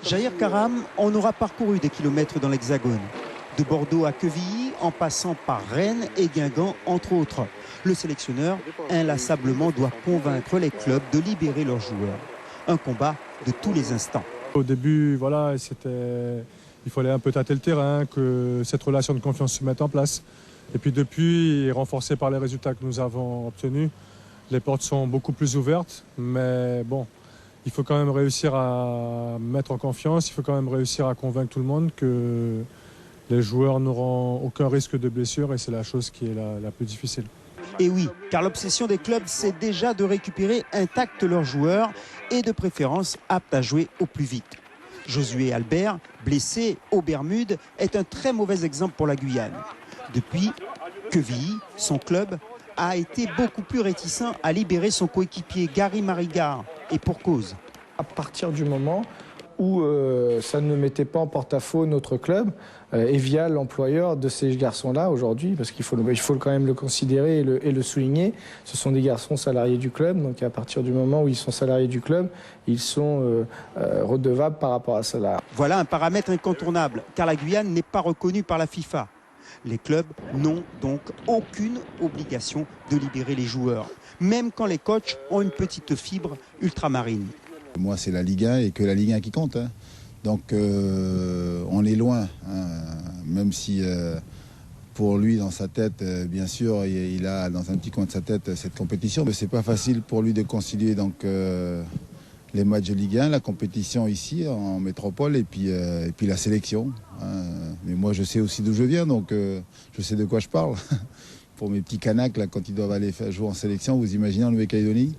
Jair Karam en aura parcouru des kilomètres dans l'Hexagone. De Bordeaux à Quevilly, en passant par Rennes et Guingamp, entre autres. Le sélectionneur, inlassablement, doit convaincre les clubs de libérer leurs joueurs. Un combat de tous les instants. Au début, voilà, il fallait un peu tâter le terrain, que cette relation de confiance se mette en place. Et puis depuis, renforcé par les résultats que nous avons obtenus, les portes sont beaucoup plus ouvertes. Mais bon, il faut quand même réussir à mettre en confiance, il faut quand même réussir à convaincre tout le monde que les joueurs n'auront aucun risque de blessure et c'est la chose qui est la plus difficile. Et oui, car l'obsession des clubs, c'est déjà de récupérer intacts leurs joueurs et de préférence aptes à jouer au plus vite. Josué Albert, blessé aux Bermudes, est un très mauvais exemple pour la Guyane. Depuis, Quevilly, son club, a été beaucoup plus réticent à libérer son coéquipier Gary Marigard, et pour cause. À partir du moment où ça ne mettait pas en porte-à-faux notre club et via l'employeur de ces garçons-là aujourd'hui, parce qu'il faut quand même le considérer et le souligner, ce sont des garçons salariés du club, donc à partir du moment où ils sont salariés du club, ils sont redevables par rapport à cela. Voilà un paramètre incontournable, car la Guyane n'est pas reconnue par la FIFA. Les clubs n'ont donc aucune obligation de libérer les joueurs, même quand les coachs ont une petite fibre ultramarine. Moi, c'est la Ligue 1 et que la Ligue 1 qui compte. Hein. Donc, on est loin, hein. Même si pour lui, dans sa tête, bien sûr, il a dans un petit coin de sa tête cette compétition. Mais c'est pas facile pour lui de concilier donc, les matchs de Ligue 1, la compétition ici en métropole et puis la sélection. Hein. Mais moi, je sais aussi d'où je viens, donc je sais de quoi je parle. Pour mes petits canaques, là, quand ils doivent aller jouer en sélection, vous imaginez en Nouvelle-Calédonie ?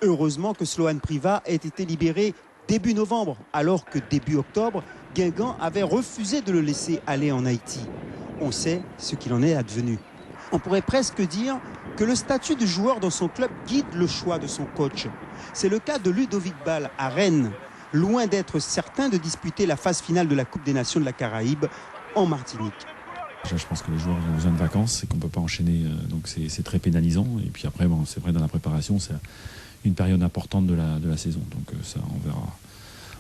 Heureusement que Sloan Priva ait été libéré début novembre, alors que début octobre, Guingamp avait refusé de le laisser aller en Haïti. On sait ce qu'il en est advenu. On pourrait presque dire que le statut de joueur dans son club guide le choix de son coach. C'est le cas de Ludovic Ball à Rennes, loin d'être certain de disputer la phase finale de la Coupe des Nations de la Caraïbe en Martinique. Je pense que les joueurs ont besoin de vacances et qu'on ne peut pas enchaîner, donc c'est très pénalisant. Et puis après, bon, c'est vrai, dans la préparation, c'est une période importante de la saison. Donc ça, on verra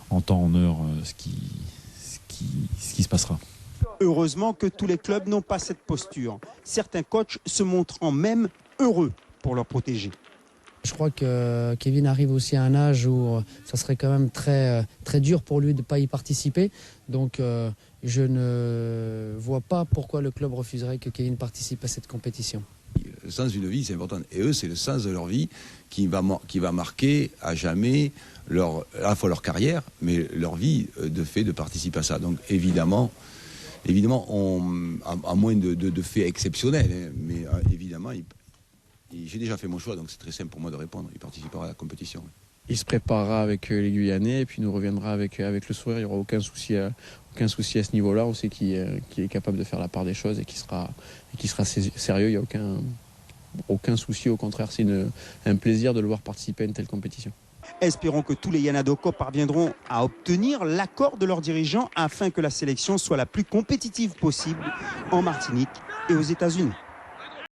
en temps, en heure, ce qui se passera. Heureusement que tous les clubs n'ont pas cette posture. Certains coachs se montrant même heureux pour leur protéger. Je crois que Kevin arrive aussi à un âge où ça serait quand même très, très dur pour lui de ne pas y participer. Donc je ne vois pas pourquoi le club refuserait que Kevin participe à cette compétition. Le sens d'une vie, c'est important. Et eux, c'est le sens de leur vie qui va marquer à jamais à la fois leur carrière, mais leur vie de fait de participer à ça. Donc évidemment à moins de faits exceptionnels, hein, mais évidemment, j'ai déjà fait mon choix, donc c'est très simple pour moi de répondre. Il participera à la compétition. Il se préparera avec les Guyanais et puis nous reviendra avec le sourire. Il n'y aura aucun souci à ce niveau-là. On sait qu'il est capable de faire la part des choses et qu'il sera sérieux. Il n'y a aucun souci. Au contraire, c'est un plaisir de le voir participer à une telle compétition. Espérons que tous les Yanadoko parviendront à obtenir l'accord de leurs dirigeants afin que la sélection soit la plus compétitive possible en Martinique et aux États-Unis.